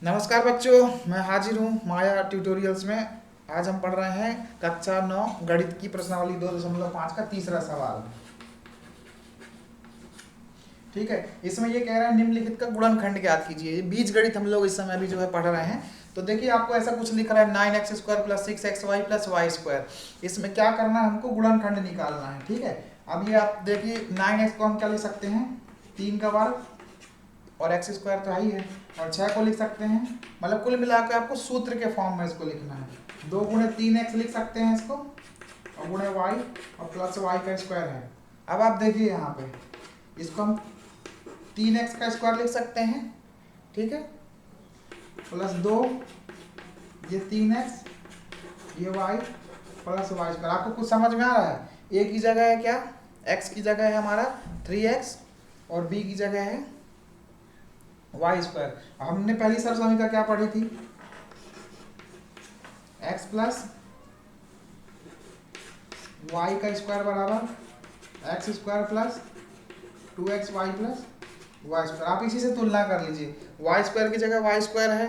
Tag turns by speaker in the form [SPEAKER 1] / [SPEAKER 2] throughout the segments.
[SPEAKER 1] नमस्कार बच्चों, मैं हाजिर हूँ माया ट्यूटोरियल्स में। आज हम पढ़ रहे हैं कक्षा 9 गणित की प्रश्नावली 2.5 का तीसरा सवाल। ठीक है, इसमें ये कह रहा है निम्नलिखित का गुणनखंड ज्ञात कीजिए। ये बीज गणित हम लोग इस समय भी जो है पढ़ रहे हैं। तो देखिए, आपको ऐसा कुछ लिख रहा है 9x² plus 6xy plus y²। इसमें क्या करना है, हमको गुणनखंड निकालना है। ठीक है, अब ये आप देखिए 9x को हम क्या लिख सकते हैं, 3 का वर्ग, और x² तो ही है, और 6 को लिख सकते हैं। मतलब कुल मिलाकर आपको सूत्र के फॉर्म में इसको लिखना है। 2 गुणे 3x लिख सकते हैं इसको, और गुणे y, और प्लस y² है। अब आप देखिए यहाँ पे इसको हम 3x² लिख सकते हैं। ठीक है, प्लस 2, ये 3x, ये y प्लस y²। आपको कुछ समझ में आ रहा है? a की जगह है क्या, x की जगह है हमारा 3x, और b की जगह है y²। हमने पहली सरल समीकरण क्या पढ़ी थी, x प्लस वाई का स्क्वायर बराबर x² plus 2xy plus y²। आप इसी से तुलना कर लीजिए, y² की जगह y² है,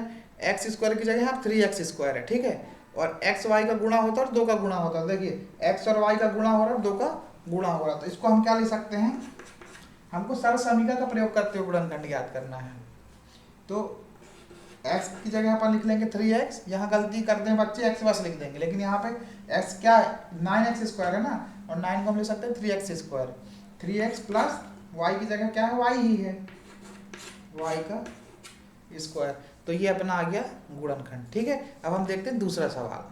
[SPEAKER 1] x² की जगह आप 3x² है। ठीक है, और x y का गुणा होता है और 2 का गुणा होता है। देखिए x और y का गुणा हो रहा है, 2 का गुणा हो रहा है। तो इसको हम क्या लिख सकते हैं, हमको सरल समीकरण का प्रयोग करते हुए गुणनखंड ज्ञात करना है। तो x की जगह अपन लिख लेंगे 3x। यहाँ गलती करते हैं बच्चे, x बस लिख देंगे, लेकिन यहाँ पे x क्या है, 9x² है ना, और 9 को हम लिख सकते हैं 3x²। 3x प्लस y की जगह क्या है, y ही है, y का स्क्वायर। तो ये अपना आ गया गुणनखंड। ठीक है, अब हम देखते हैं दूसरा सवाल।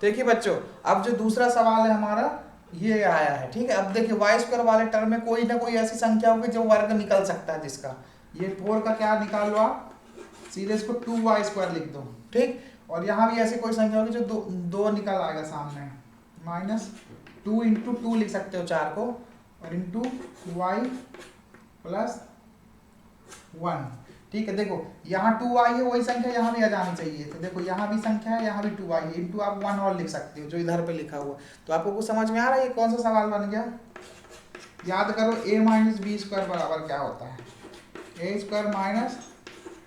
[SPEAKER 1] देखिए बच्चों, अब जो दूसरा सवाल है हमारा ये आया है। ठीक है, अब देखिए y² वाले टर्म में कोई ना कोई ऐसी संख्या होगी जो वर्ग निकल सकता है, जिसका ये 4 का क्या निकाल लो आप, सीधे इसको 2y² लिख दो। ठीक, और यहाँ भी ऐसी कोई संख्या होगी जो दो निकल आएगा सामने, -2 इंटू 2 लिख सकते हो 4 को, और इंटू y प्लस 1। ठीक है, देखो यहाँ 2y है, वही संख्या यहाँ भी आ जानी चाहिए। तो देखो यहाँ भी संख्या है, यहाँ भी 2y है, इंटू आप 1 और लिख सकते हो जो इधर पे लिखा हुआ। तो आपको कुछ समझ में आ रहा है ये कौन सा सवाल बन गया? याद करो a माइनस बी स्क्वायर बराबर क्या होता है, a² minus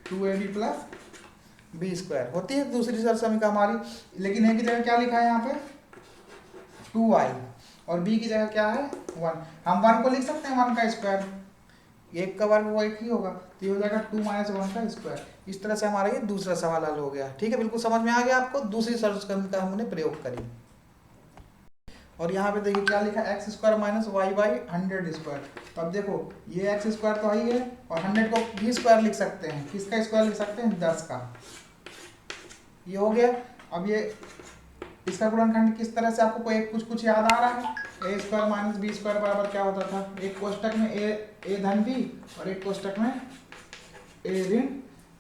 [SPEAKER 1] 2ab plus b² होती है दूसरी सरल समीकरण हमारी। लेकिन a की जगह क्या लिखा है यहाँ पे, 2y, और b की जगह क्या है 1। हम 1 को लिख सकते हैं 1 का स्क्वायर, 1 का वर्ग वो 1 ही होगा, तो ये हो जाएगा 2 माइनस 1 का स्क्वायर। इस तरह से हमारा ये दूसरा सवाल हल हो गया। ठीक है, बिल्कुल समझ में आ गया आपको, दूसरी सरल समीकरण हमने प्रयोग करी। और यहाँ पे देखिए क्या लिखा, x² माइनस वाई बाई 100²। तो अब देखो ये x² तो ही है, और 100 को भी स्क्वायर लिख सकते हैं। किसका स्क्वायर लिख सकते हैं, 10 का। ये हो गया। अब ये इसका गुणनखंड किस तरह से, आपको कोई कुछ याद आ रहा है? a² माइनस b² बराबर क्या होता था, एक कोष्टक में a धन b, और एक कोष्टक में a ऋण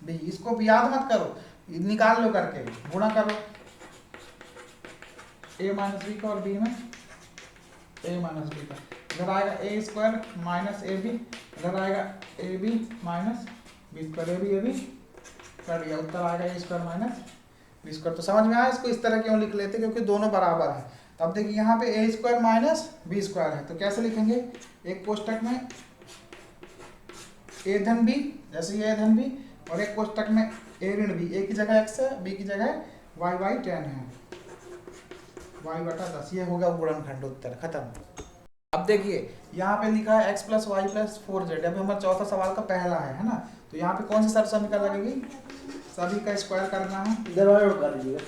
[SPEAKER 1] b। इसको याद मत करो, निकाल लो करके, गुणा करो a माइनस b का और b में a माइनस b का। इधर आएगा a² माइनस ab, इधर आएगा ab माइनस b²। ab कर दिया, उत्तर आएगा a² माइनस b²। तो समझ में आया इसको इस तरह क्यों लिख लेते, क्योंकि दोनों बराबर है। तो अब देखिए यहाँ पे a² माइनस b² है, तो कैसे लिखेंगे, एक कोष्टक में a धन b, जैसे ये a धन b, और एक कोष्टक में a ऋण b। a की जगह x है, b की जगह y बाई 10 है, y बटा 10। ये होगा गुणनखंड, उत्तर खत्म। अब देखिए यहाँ पे लिखा है x plus Y plus 4z। अभी हमारा चौथा सवाल का पहला है ना, तो यहाँ पे कौन सी सरल समीकरण लगेगी, सभी का स्क्वायर करना है।
[SPEAKER 2] इधर कर दीजिएगा।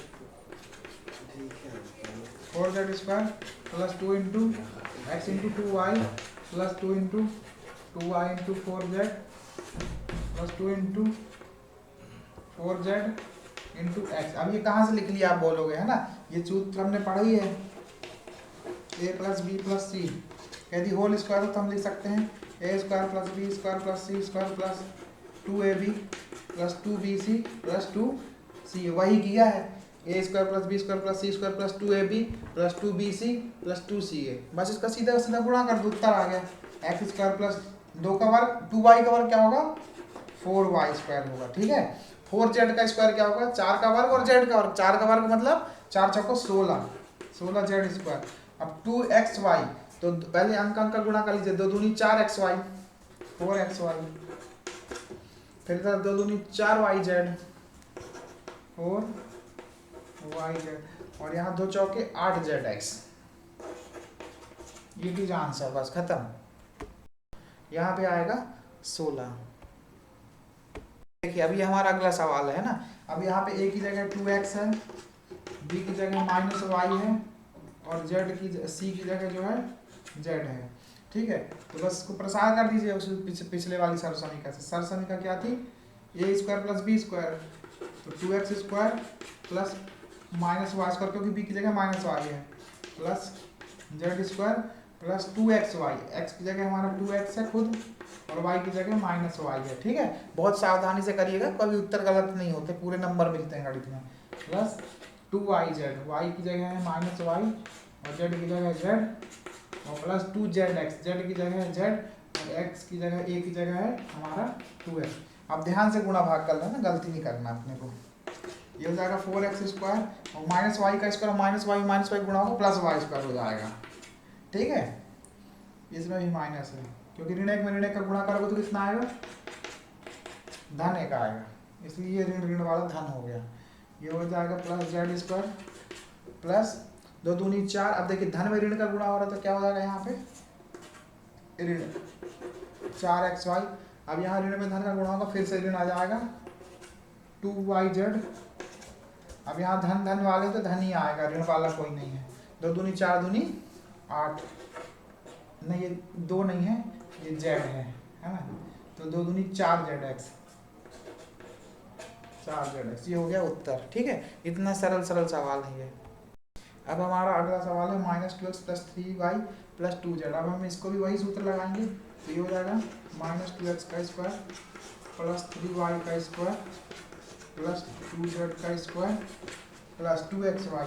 [SPEAKER 1] 4z² plus 2 into x into 2y plus 2 into 2y into 4z plus 2 into 4z into x. अब ये कहाँ से लिख लिया आप बोलोगे, है ना, ये सूत्र हमने पढ़ी है, a प्लस बी प्लस सी। यदि होल स्क्वायर हो तो हम लिख सकते हैं a² plus b² plus c² plus 2ab plus 2bc plus 2c। वही किया है, a² plus b² plus c² plus 2ab plus 2bc plus 2ca। बस इसका सीधा सीधा गुणा कर दो, उत्तर आ गया। x² प्लस 2 का वर्ग 2y का वर्ग क्या होगा, 4y² होगा। ठीक है, 4z का स्क्वायर क्या होगा, 4 का वर्ग और z का वर्ग। 4 का वर्ग मतलब 4 चौको 16, 16z²। अब 2xy, तो पहले अंक का गुणा कर लीजिए, 2 दूनी 4xy, 4xy। फिर इधर 2 दूनी 4 वाई जेड, 4 वाई जेड, और यहाँ 2 चौके 8 जेड एक्स। ये भी आंसर, बस खत्म। यहाँ पे आएगा 16। देखिए अभी हमारा अगला सवाल है ना, अब यहाँ पे a की जगह 2x है, b की जगह -y है, और z की c की जगह जो है z है। ठीक है, तो बस इसको प्रसार कर दीजिए उस पिछले वाली सर्व समीकरण से। सर्व समीकरण क्या थी, a square plus B square, तो 2x square plus -y square, क्योंकि b की जगह -y है, plus z square plus 2xy, x की जगह हमारा 2x है खुद, और y की जगह -y है। ठीक है, बहुत सावधानी से करिएगा, कभी उत्तर गलत नहीं होते, पूरे नंबर मिलते हैं गणित में। प्लस 2yz, y की जगह है -y, और z की जगह z, और प्लस 2zx, z की जगह है z, और x की जगह a की जगह है हमारा 2x। अब ध्यान से गुणा भाग कर लेना, गलती नहीं करना अपने को। ये हो जाएगा 4x स्क्वायर, और -y का स्क्वायर -y गुणा होगा प्लस y स्क्वायर हो जाएगा। ठीक है, इसमें भी माइनस है, क्योंकि ऋण एक में ऋण एक का गुणा करोगे तो कितना आएगा, धन एक आएगा, इसलिए ऋण ऋण वाला धन हो गया। ये हो जाएगा प्लस जेड स्क्वायर प्लस 2 दूनी 4। अब देखिए धन में ऋण का गुणा हो रहा है तो क्या हो जाएगा यहाँ पे ऋण 4xy। अब यहाँ ऋण में धन का गुणा होगा, फिर से ऋण आ जाएगा 2yz। अब यहाँ धन धन वाले तो धन ही आएगा, ऋण वाला कोई नहीं है। 2 दूनी 4 दूनी 8, नहीं ये 2 नहीं है, ये z है ना, तो 2 दूनी 4zx, 4zx, ये हो गया उत्तर। ठीक है, इतना सरल सरल सवाल है ये। अब हमारा अगला सवाल है -2x plus 3y plus 2z। अब हम इसको भी वही सूत्र लगाएंगे, तो ये हो जाएगा -2x का स्क्वायर प्लस 3y का स्क्वायर प्लस 2z का स्क्वायर प्लस 2xy,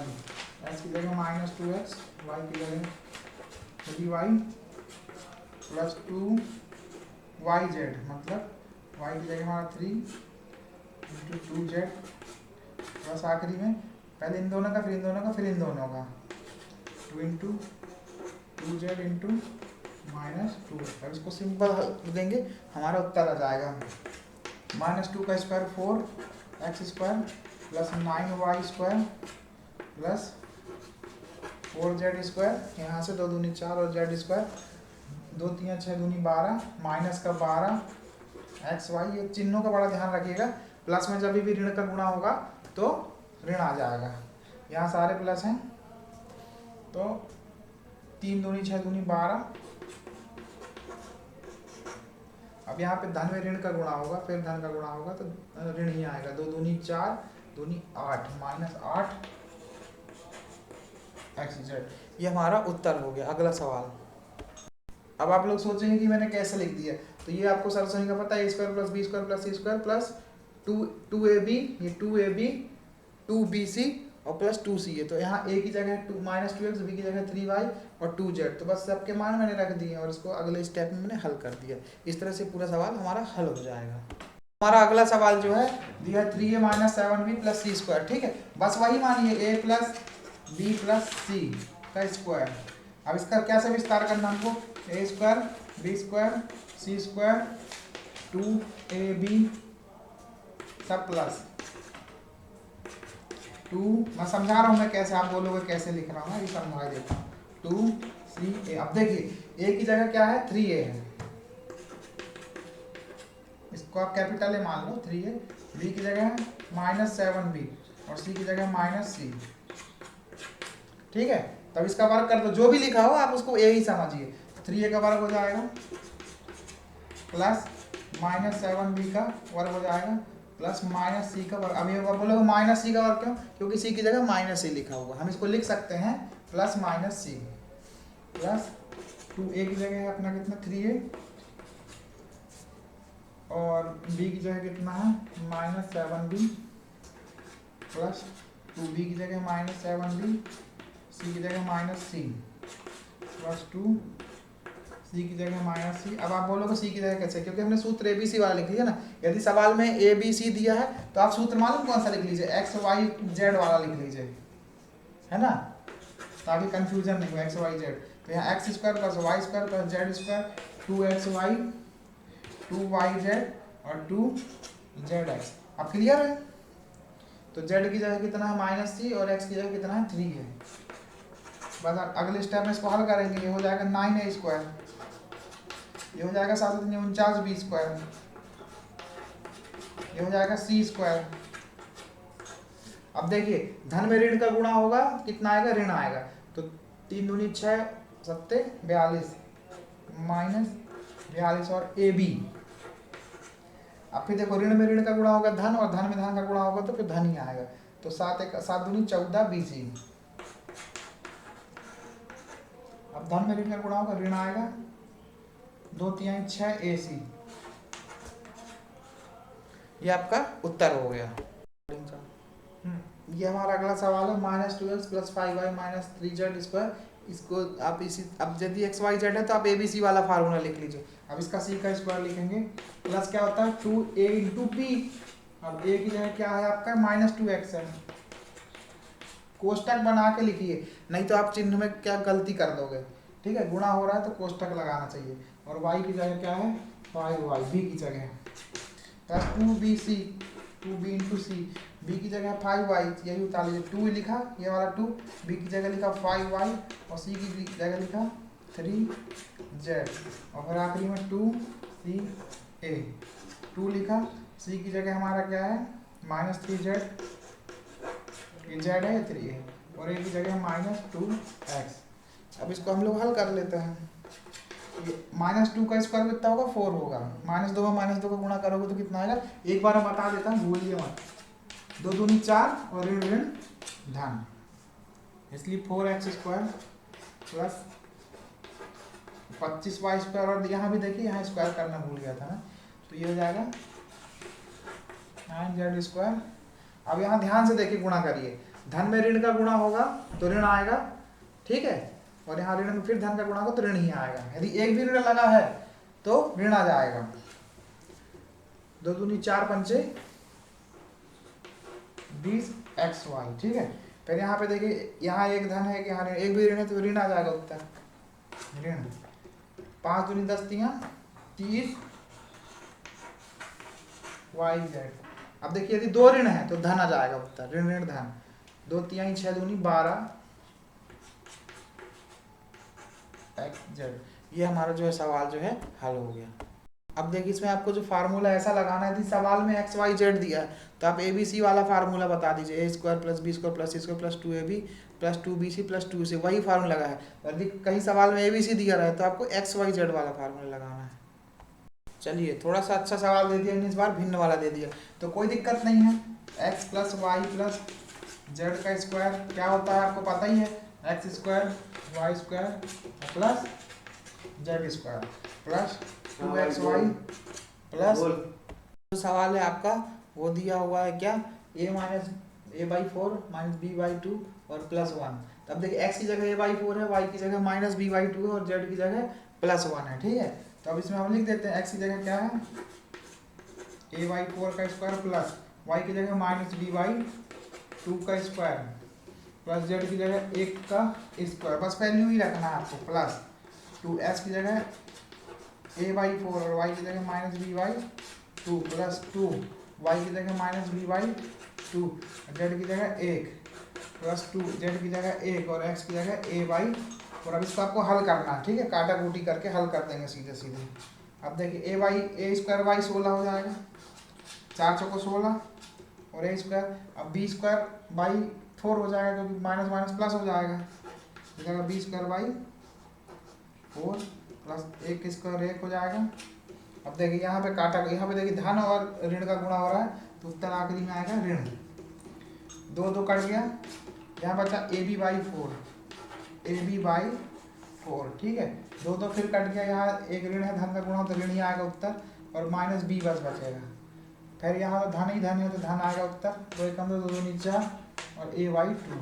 [SPEAKER 1] x की जगह -2x, y की जगह 3y प्लस 2yz, मतलब y की जगह हमारा 3 इंटू 2z, प्लस आखिरी में पहले इन दोनों का, फिर इन दोनों का, फिर इन दोनों का 2 इंटू 2z इंटू -2। अब इसको सिंपल देंगे, हमारा उत्तर आ जाएगा -2 का square 4x square plus 9y square plus 4z square, यहाँ से 2 दूनी 4 और z स्क्वायर, 2 3 6 दूनी 12, माइनस का 12xy। ये चिन्हों का बड़ा ध्यान रखिएगा, प्लस में जब भी ऋण का गुणा होगा तो ऋण आ जाएगा। यहाँ सारे प्लस हैं, तो 3 दूनी 6 दूनी 12। अब यहाँ पे धन में ऋण का गुणा होगा, फिर धन का गुणा होगा तो ऋण ही आएगा। 2 दूनी 4 दूनी 8 -8 xz, ये हमारा उत्तर हो गया। अगला सवाल। अब आप लोग सोचेंगे कि मैंने कैसे लिख दिया, तो ये आपको सर्व समीकरण का पता है, a square plus B square plus C square plus 2ab, ये 2ab 2bc और प्लस 2c है। तो यहाँ a की जगह -2x, b की जगह 3y और 2z, तो बस सबके मान मैंने रख दिए और इसको अगले स्टेप में मैंने हल कर दिया। इस तरह से पूरा सवाल हमारा हल हो जाएगा। हमारा अगला सवाल जो है दिया है 3a - 7b plus C square. ठीक है, बस वही मानिए a प्लस बी प्लस सी का स्क्वायर। अब इसका क्या से विस्तार करना हमको, a square B square C square 2ab सब प्लस 2, मैं समझा रहा हूँ मैं कैसे, आप बोलोगे कैसे लिख रहा हूँ, ये समझा देता हूँ। 2 3a। अब देखिए a की जगह क्या है, 3a है, इसको आप कैपिटल ए मान लो 3a। b की जगह है -7b और c की जगह -c। ठीक है, तब इसका वर्ग कर दो, जो भी लिखा हो आप उसको a ही समझिए। 3a का वर्ग हो जाएगा प्लस -7b का वर्ग हो जाएगा प्लस -c का वर्ग। अब ये बोलोगे -c का वर्ग क्यों, क्योंकि c की जगह -c लिखा हुआ, हम इसको लिख सकते हैं प्लस -c प्लस 2a की जगह है अपना कितना 3a, और b की जगह कितना है -7b प्लस 2b की जगह -7b, c की जगह -c प्लस 2c की जगह -c। अब आप बोलोगे c की जगह कैसे, क्योंकि हमने सूत्र abc वाला लिख लिया ना। यदि सवाल में abc दिया है तो आप सूत्र मालूम कौन सा लिख लीजिए, x y z वाला लिख लीजिए, है ना, ताकि कंफ्यूजन नहीं हो। x y z, तो यहाँ x square plus y square plus z square 2xy 2yz और 2zx। अब क्लियर है? तो z की जगह कितना है -3 और x की जगह कितना है 3 है। बस अगले स्टेप में इसको हल करेंगे। ये हो जाएगा 9a², ये हो जाएगा 749b², ये हो जाएगा c²। अब देखिए धन में ऋण का गुणा होगा, कितना आएगा? ऋण आएगा। तो 3 दूनी 6, 7 42 -42 और ab। अब फिर देखो ऋण में ऋण का गुणा होगा धन, और धन में धन का गुणा होगा तो फिर धन ही आएगा। तो 7 दूनी 14 bc। अब धन में ऋण का गुणा होगा, ऋण आएगा, 2 3 6 ac। ये आपका उत्तर हो गया। ये हमारा अगला सवाल है -2x + 5y - 3z²। इसको आप इसी, अब यदि x y z है तो आप ABC वाला फार्मूला लिख लीजिए। अब इसका c का स्क्वायर लिखेंगे, प्लस क्या होता है 2a × b। अब a की जगह क्या है आपका? -2x है। कोष्टक बना के लिखिए, नहीं तो आप चिन्ह में क्या गलती कर दोगे। ठीक है, गुणा हो रहा है तो कोष्टक लगाना चाहिए। और y की जगह क्या है? 5y, b की जगह plus 2bc, 2b × c, b की जगह 5y, यही उतार लीजिए, 2 लिखा, ये वाला 2, b की जगह लिखा 5y और c की जगह लिखा 3z, और फिर आखिरी में 2ca, 2 लिखा, c की जगह हमारा क्या है? -3z, ये z है, 3 है, और a की जगह -2x। अब इसको हम लोग हल कर लेते हैं। -2 का स्क्वायर कितना होगा? 4 होगा। -2 में -2 का गुणा करोगे तो कितना आएगा? एक बार मैं बता देता हूँ, भूलिए मत। 2 दूनी 4 और ऋण ऋण धन, इसलिए 4x² प्लस 25y²। और यहाँ भी देखिए, यहाँ स्क्वायर करना भूल गया था ना, तो ये हो जाएगा 9z²। अब यहाँ ध्यान से देखिए, गुणा करिए। धन में ऋण का गुणा होगा तो ऋण आएगा, ठीक है, और यहाँ ऋण में फिर धन का गुणा होगा तो ऋण ही आएगा। यदि एक भी ऋण लगा है तो ऋण आ जाएगा। 2 दूनी 4 पंचे 20xy, ठीक है। फिर यहाँ पे देखिए, यहाँ एक धन है, यहाँ एक भी ऋण है तो ऋण आ जाएगा उत्तर, ऋण। 5 दूनी 10 3 30 yz। अब देखिए यदि 2 ऋण है तो धन आ जाएगा उत्तर, ऋण ऋण धन। 2 3 6 दूनी 12 xz। ये हमारा जो है सवाल जो है हल हो गया। अब देखिए इसमें आपको जो फार्मूला ऐसा लगाना है, यदि सवाल में x y z दिया है तो आप ABC वाला फार्मूला बता दीजिए, a² + b² + c² + 2ab + 2bc + 2c, वही फार्मूला लगा है। यदि कहीं सवाल में ABC दिया रहे तो आपको x y z वाला फार्मूला लगाना है। चलिए, थोड़ा सा अच्छा सवाल दे दिया इस बार, भिन्न वाला दे दिया तो कोई दिक्कत नहीं है। x + y + z का स्क्वायर क्या होता है आपको पता ही है, x² y² plus z² plus 2xy plus, जो सवाल है आपका वो दिया हुआ है क्या, a/4 - b/2 और +1। तब देखिए x की जगह a/4 है, y की जगह -b/2 है और z की जगह +1 है, ठीक है। तो अब इसमें हम लिख देते हैं, x की जगह क्या है a/4 का स्क्वायर प्लस y की जगह -b/2 का स्क्वायर प्लस z की जगह 1 का स्क्वायर, बस वैल्यू ही रखना है आपको, प्लस 2x की जगह a/4 और y की जगह -b/2 प्लस 2 y की जगह -b/2 z की जगह 1 प्लस 2 z की जगह 1 और x की जगह a/, और अब इसको आपको हल करना है, ठीक है, काटा कूटी करके हल कर देंगे सीधे सीधे। अब देखिए a² y 16 हो जाएगा, 4 चौको 16 और a², अब b²/4 हो जाएगा क्योंकि माइनस माइनस प्लस हो जाएगा, हो जाएगा b²/4 प्लस 1² हो जाएगा। अब देखिए यहाँ पे काटा, यहाँ पे देखिए धन और ऋण का गुणा हो रहा है तो उत्तर आखिरी में आएगा ऋण। 2 2 कट गया, यहाँ बचा ab/4, ठीक है। 2 2 फिर कट गया, यहाँ एक ऋण है, धन का गुणा तो ऋण ही आएगा उत्तर, और -b बस बचेगा। फिर यहाँ तो धन ही धन है तो धन आएगा उत्तर, 2 1 2 2 नीचा और a/2,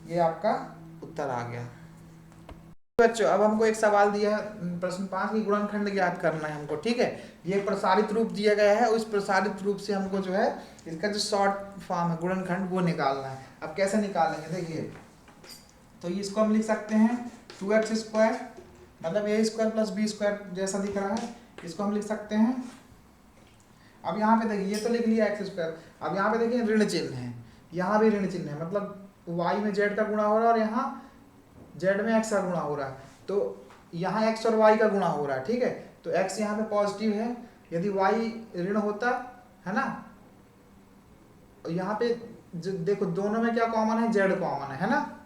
[SPEAKER 1] ये आपका उत्तर आ गया। बच्चों अब हमको एक सवाल दिया है प्रश्न 5 की गुणनखंड ज्ञात करना है हमको, ठीक है। ये प्रसारित रूप दिया गया है, उस प्रसारित रूप से हमको जो है इसका जो शॉर्ट फॉर्म है गुणनखंड वो निकालना है। अब कैसे निकालेंगे देखिए, तो इसको हम लिख सकते हैं 2x² मतलब a² + b² जैसा दिख रहा है, इसको हम लिख सकते हैं अब यहाँ पे देखिए ये तो लिख लिया एक्स स्क्वायर, अब यहाँ पे देखिए ऋण चिन्ह है, यहाँ भी ऋण चिन्ह है, मतलब वाई में जेड का गुणा हो रहा है और यहाँ जेड में एक्स का गुणा हो रहा है, तो यहाँ एक्स और वाई का गुणा हो रहा है, ठीक है। तो एक्स यहाँ पे पॉजिटिव है, यदि वाई ऋण होता है ना, यहाँ पे देखो दोनों में क्या कॉमन है, जेड कॉमन है ना,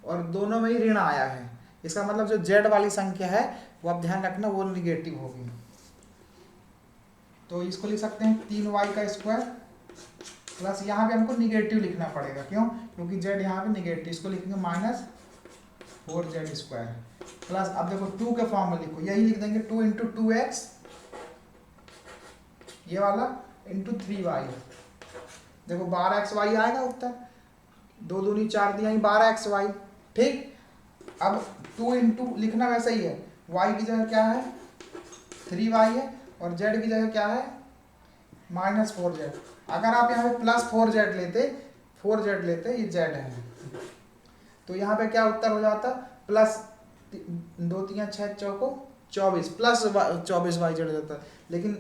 [SPEAKER 1] और दोनों में ही ऋण आया है, इसका मतलब जो जेड वाली संख्या है वो आप ध्यान रखना वो निगेटिव होगी। तो इसको लिख सकते हैं 3y का स्क्वायर प्लस यहाँ पे हमको निगेटिव लिखना पड़ेगा, क्यों, क्योंकि जेड यहाँ पे निगेटिव, इसको लिखेंगे -4z स्क्वायर प्लस, अब देखो 2 के फॉर्म में लिखो, यही लिख देंगे 2 × 2x ये वाला इंटू 3y, देखो 12xy आएगा उत्तर, 2 दूनी 4 दिया 12xy, ठीक। अब 2 × लिखना वैसा ही है, y की जगह क्या है 3y है और z की जगह क्या है -4z, अगर आप यहाँ पे +4z लेते, 4z लेते, ये z है, तो यहाँ पे क्या उत्तर हो जाता, प्लस 2 3 6 चौको 24 प्लस 24y z जाता, लेकिन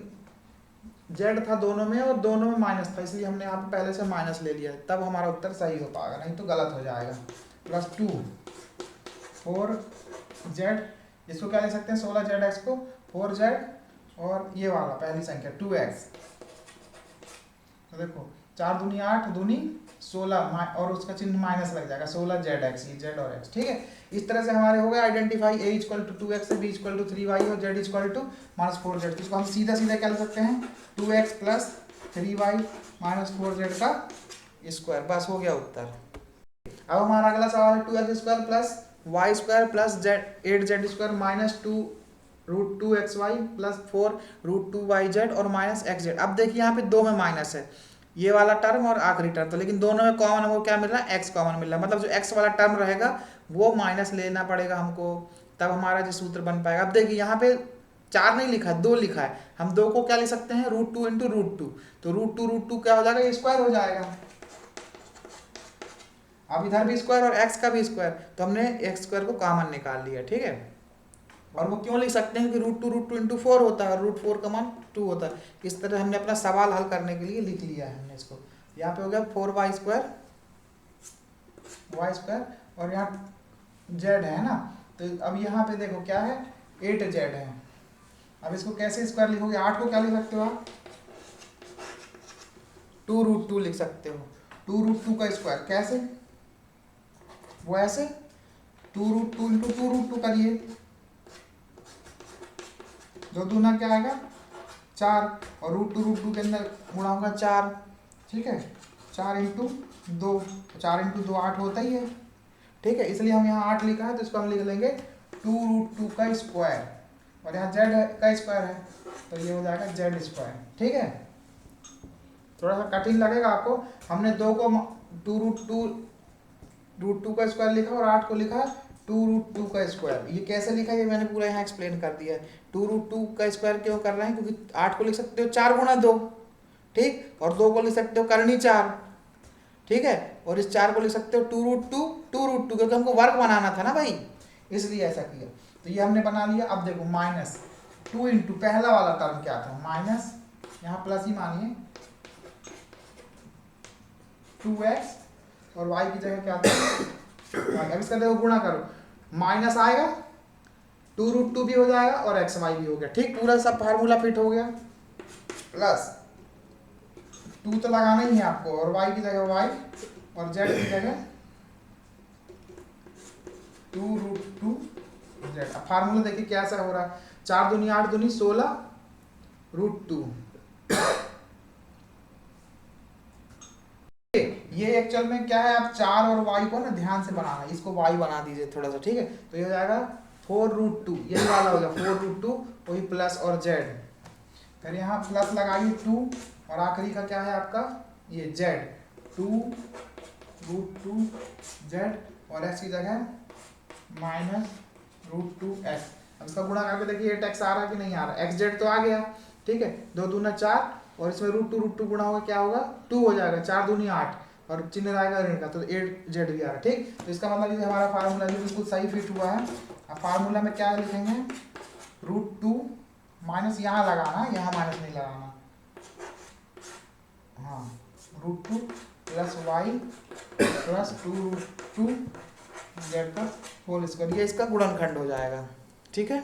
[SPEAKER 1] z था दोनों में और दोनों में माइनस था, इसलिए हमने यहाँ पे पहले से माइनस ले लिया, तब हमारा उत्तर सही हो पाएगा, नहीं तो गलत हो जाएगा। +2 4z, इसको क्या ले सकते हैं 16zx को 4z, और ये वाला पहली संख्या 2x, तो देखो 4 दूनी 8 दूनी 16 और उसका चिन्ह माइनस लग जाएगा 16zx, ये z और x, ठीक है। इस तरह से हमारे हो गए आइडेंटिफाई, a = 2x है, b = 3y और z = -4z, तो इसको हम सीधा सीधा क्या लिख सकते हैं 2x + 3y - 4z का स्क्वायर, बस हो गया उत्तर। अब हमारा अगला सवाल है 2x² + y² + 8z² -2√2xy + 4√2yz और -xz। अब देखिए यहाँ पे दो में माइनस है, ये वाला टर्म और आखिरी टर्म, तो लेकिन दोनों में कॉमन हमको क्या मिल रहा है, x कॉमन मिल रहा है, मतलब जो x वाला टर्म रहेगा वो माइनस लेना पड़ेगा हमको, तब हमारा जो सूत्र बन पाएगा। अब देखिए यहाँ पे 4 नहीं लिखा है, 2 लिखा है, हम 2 को क्या लिख सकते हैं √2 × √2, तो √2 क्या हो जाएगा, ये स्क्वायर हो जाएगा। अब इधर भी स्क्वायर और x का भी स्क्वायर, तो हमने x² को कॉमन निकाल लिया, ठीक है। और वो क्यों लिख सकते हैं कि √2 × 4 होता है और √4 का मान 2 होता है, इस तरह हमने अपना सवाल हल करने के लिए लिख लिया है हमने इसको। यहाँ पे हो गया 4y² और यहाँ z है ना, तो अब यहाँ पे देखो क्या है 8z है। अब इसको कैसे स्क्वायर लिखोगे, 8 को क्या लिख सकते हो आप 2√2 लिख सकते हो, 2√2 का स्क्वायर कैसे, वो ऐसे 2√2 × 2√2 करिए, 2 दूना क्या आएगा 4 और √2 के अंदर गुणा होगा 4, ठीक है, 4 × 2, 4 × 2 8 होता ही है, ठीक है, इसलिए हम यहाँ 8 लिखा है, तो इसको हम लिख लेंगे 2√2 का स्क्वायर, और यहाँ z का स्क्वायर है, तो ये हो जाएगा z², ठीक है। थोड़ा सा कठिन लगेगा आपको, हमने 2 को 2√2 का स्क्वायर लिखा और 8 को लिखा 2√2 का स्क्वायर, ये कैसे लिखा है ये मैंने पूरा यहाँ एक्सप्लेन कर दिया है। 2√2 का स्क्वायर क्यों कर रहे हैं, क्योंकि 8 को लिख सकते हो 4 × 2, ठीक, और 2 को लिख सकते हो करनी 4, ठीक है, और इस 4 को लिख सकते हो 2√2, क्योंकि हमको वर्ग बनाना था ना भाई, इसलिए ऐसा किया, तो ये हमने बना लिया। अब देखो -2 × पहला वाला टर्म क्या था, माइनस, यहाँ प्लस ही मानिए 2x और y की जगह क्या था, अब इसका देखो गुणा करो, माइनस आएगा 2√2 भी हो जाएगा और xy भी हो गया, ठीक, पूरा सब फार्मूला फिट हो गया, प्लस 2 तो लगाना ही है आपको, और y की जगह y और z की जगह 2√2z। अब फार्मूला देखिए कैसा हो रहा है, 4 दूनी 8 दूनी 16√2, ये एक्चुअल में क्या है, आप 4 और y को ना ध्यान से बनाना, इसको y बना दीजिए थोड़ा सा, ठीक है, तो ये हो जाएगा 4√2, यही वाला हो गया 4√2, वही प्लस और z, फिर यहाँ प्लस लगाइए 2 और आखिरी का क्या है आपका ये z, 2√2z और x की जगह -√2x। अब इसका गुणा करके देखिए 8x आ रहा है कि नहीं आ रहा, xz तो आ गया, ठीक है, 2 दूना 4 और इसमें √2 गुणा होगा क्या होगा 2 हो जाएगा, 4 दूनी 8 और चिन्ह आएगा ऋण का, तो 8z भी आ रहा है, ठीक, तो इसका मतलब ये हमारा फार्मूला भी बिल्कुल सही फिट हुआ है। अब फार्मूला में क्या लिखेंगे √2 माइनस यहाँ लगाना, यहाँ माइनस नहीं लगाना, हाँ √2 प्लस वाई प्लस 2√2 जेड का होल स्क्वायर, ये इसका गुणनखंड हो जाएगा। ठीक है।